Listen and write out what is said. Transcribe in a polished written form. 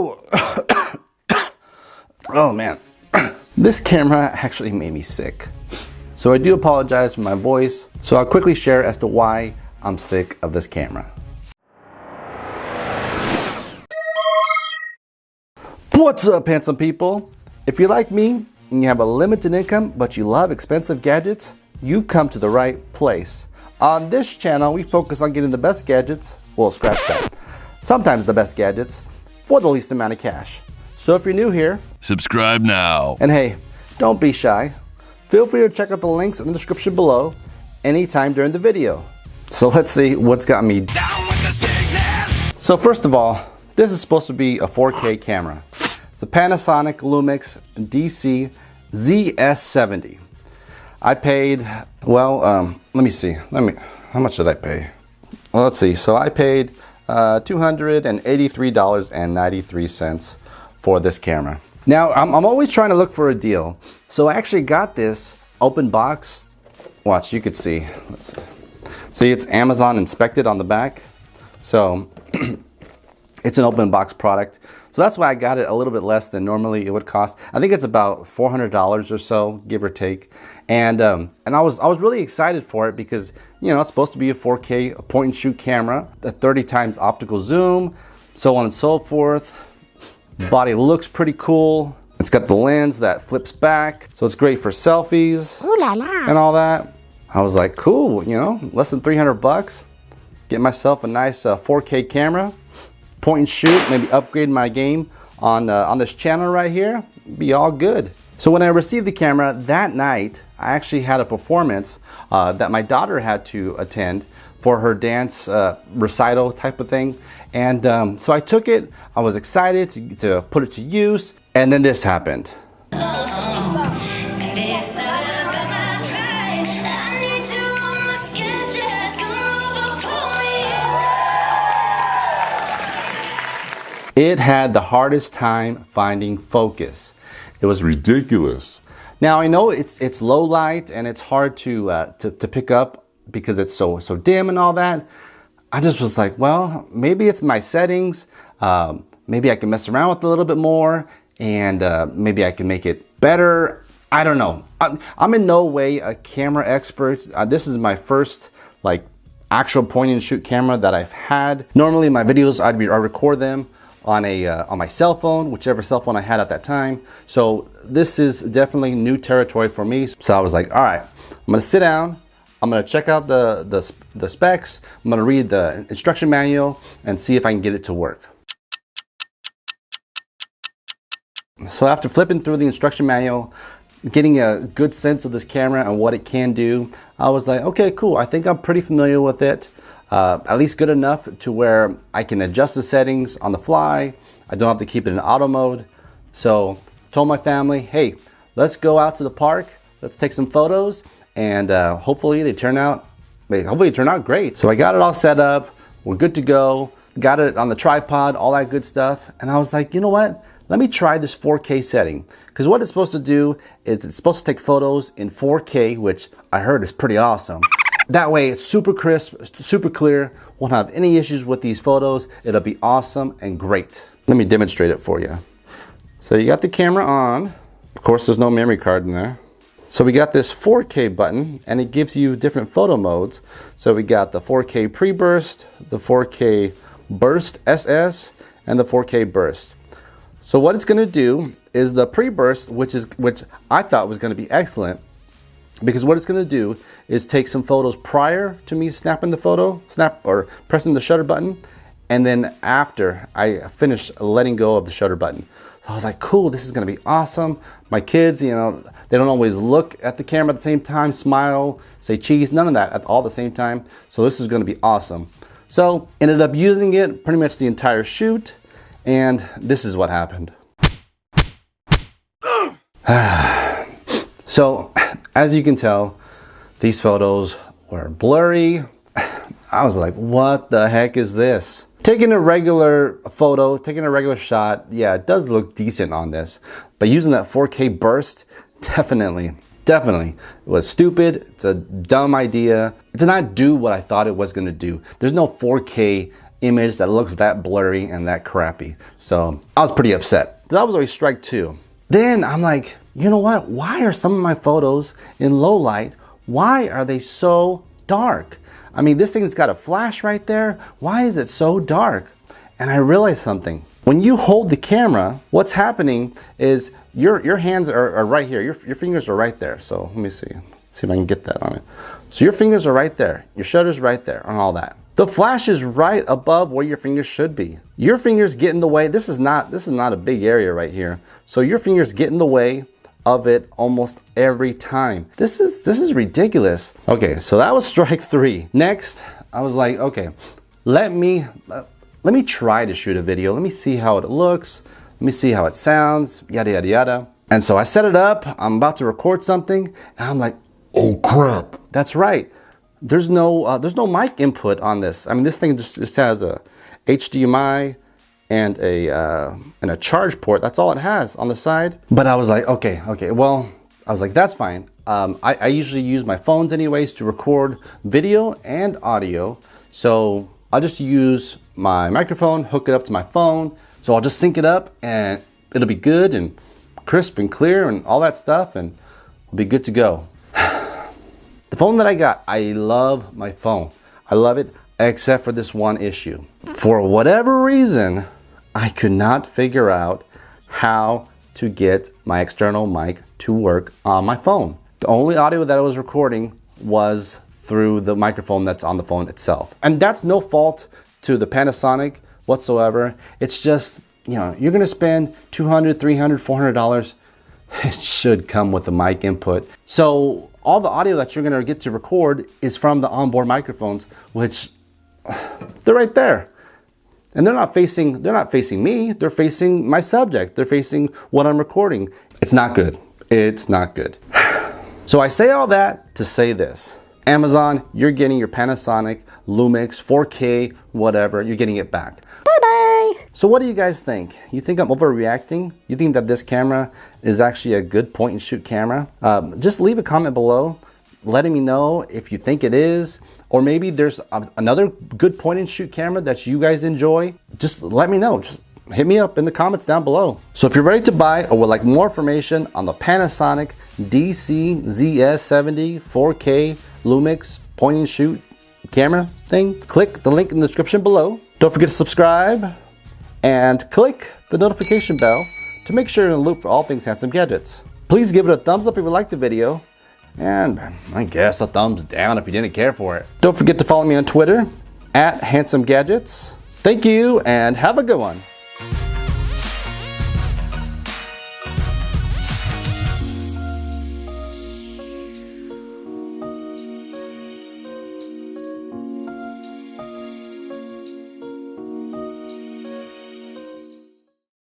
Oh, oh man. This camera actually made me sick. So I do apologize for my voice. So I'll quickly share as to why I'm sick of this camera. What's up, handsome people? If you're like me and you have a limited income, but you love expensive gadgets, you've come to the right place. On this channel, we focus on getting the best gadgets, well, scratch that, sometimes the best gadgets, for the least amount of cash. So if you're new here, subscribe now. And hey, don't be shy. Feel free to check out the links in the description below anytime during the video. So let's see what's got me down with the sickness. So first of all, this is supposed to be a 4K camera. It's a Panasonic LUMIX DC ZS70. I paid, well, let me see. How much did I pay? Well, let's see. So I paid $283.93 for this camera. Now, I'm always trying to look for a deal. So I actually got this open box. Watch, you could see. Let's see, it's Amazon inspected on the back. So it's an open box product. So that's why I got it a little bit less than normally it would cost. I think it's about $400 or so, give or take. And I was really excited for it because, you know, it's supposed to be a 4K point and shoot camera, a 30 times optical zoom, so on and so forth. Body looks pretty cool. It's got the lens that flips back, so it's great for selfies and all that. I was like, cool, you know, less than 300 bucks. Get myself a nice 4K camera. Point and shoot, maybe upgrade my game on this channel right here, be all good. So when I received the camera that night, I actually had a performance that my daughter had to attend for her dance recital type of thing. And so I took it, I was excited to put it to use, and then this happened. It had the hardest time finding focus. It was ridiculous. Now I know it's low light and it's hard to pick up because it's so dim and all that. I just was like, well, maybe it's my settings. Maybe I can mess around with it a little bit more, and maybe I can make it better. I don't know. I'm in no way a camera expert. This is my first like actual point and shoot camera that I've had. Normally my videos I record them on my cell phone, whichever cell phone I had at that time. So this is definitely new territory for me. So I was like, all right, I'm gonna sit down, I'm gonna check out the specs, I'm gonna read the instruction manual and see if I can get it to work. So after flipping through the instruction manual, getting a good sense of this camera and what it can do, I was like, okay, cool, I think I'm pretty familiar with it. At least good enough to where I can adjust the settings on the fly. I don't have to keep it in auto mode. So I told my family, hey, let's go out to the park. Let's take some photos, and hopefully they turn out great. So I got it all set up. We're good to go. Got it on the tripod, all that good stuff. And I was like, you know what? Let me try this 4K setting. Because what it's supposed to do is it's supposed to take photos in 4K, which I heard is pretty awesome. That way it's super crisp, super clear, won't have any issues with these photos. It'll be awesome and great. Let me demonstrate it for you. So you got the camera on. Of course, there's no memory card in there. So we got this 4K button, and it gives you different photo modes. So we got the 4K pre-burst, the 4K burst SS, and the 4K burst. So what it's gonna do is the pre-burst, which I thought was gonna be excellent, because what it's gonna do is take some photos prior to me snapping the photo, or pressing the shutter button, and then after I finish letting go of the shutter button. So I was like, cool, this is gonna be awesome. My kids, you know, they don't always look at the camera at the same time, smile, say cheese, none of that at all the same time. So this is gonna be awesome. So ended up using it pretty much the entire shoot, and this is what happened. So, as you can tell, these photos were blurry. I was like, what the heck is this? Taking a regular photo, taking a regular shot, yeah, it does look decent on this. But using that 4K burst, definitely, it was stupid. It's a dumb idea. It did not do what I thought it was gonna do. There's no 4K image that looks that blurry and that crappy. So I was pretty upset. That was always strike two. Then I'm like, you know what? Why are some of my photos in low light, why are they so dark? I mean, this thing's got a flash right there. Why is it so dark? And I realized something. When you hold the camera, what's happening is your hands are right here. Your fingers are right there. So let me see if I can get that on it. So your fingers are right there. Your shutter's right there on all that. The flash is right above where your fingers should be. Your fingers get in the way. This is not a big area right here. So your fingers get in the way of it almost every time. This is ridiculous. Okay, so that was strike three. Next, I was like, okay, let me try to shoot a video. Let me see how it looks. Let me see how it sounds, yada, yada, yada. And so I set it up. I'm about to record something and I'm like, oh crap. That's right. There's no mic input on this. I mean, this thing just has a HDMI and a charge port. That's all it has on the side. But I was like, okay, well, I was like, that's fine. I usually use my phones anyways to record video and audio. So I'll just use my microphone, hook it up to my phone. So I'll just sync it up and it'll be good and crisp and clear and all that stuff and we'll be good to go. The phone that I got, I love my phone. I love it, except for this one issue. For whatever reason, I could not figure out how to get my external mic to work on my phone. The only audio that I was recording was through the microphone that's on the phone itself. And that's no fault to the Panasonic whatsoever. It's just, you know, you're gonna spend $200, $300, $400. It should come with a mic input. So all the audio that you're gonna get to record is from the onboard microphones, which they're right there. And they're not facing me, they're facing my subject. They're facing what I'm recording. It's not good. It's not good. So I say all that to say this. Amazon, you're getting your Panasonic LUMIX 4K, whatever, you're getting it back. Bye-bye. So what do you guys think? You think I'm overreacting? You think that this camera is actually a good point and shoot camera? Just leave a comment below letting me know if you think it is, or maybe there's another good point and shoot camera that you guys enjoy. Just let me know. Just hit me up in the comments down below. So if you're ready to buy or would like more information on the Panasonic DC-ZS70 4K LUMIX point and shoot camera thing, click the link in the description below. Don't forget to subscribe and click the notification bell to make sure you're in the loop for all things Handsome Gadgets. Please give it a thumbs up if you liked the video, and I guess a thumbs down if you didn't care for it. Don't forget to follow me on Twitter @HandsomeGadgets. Thank you and have a good one.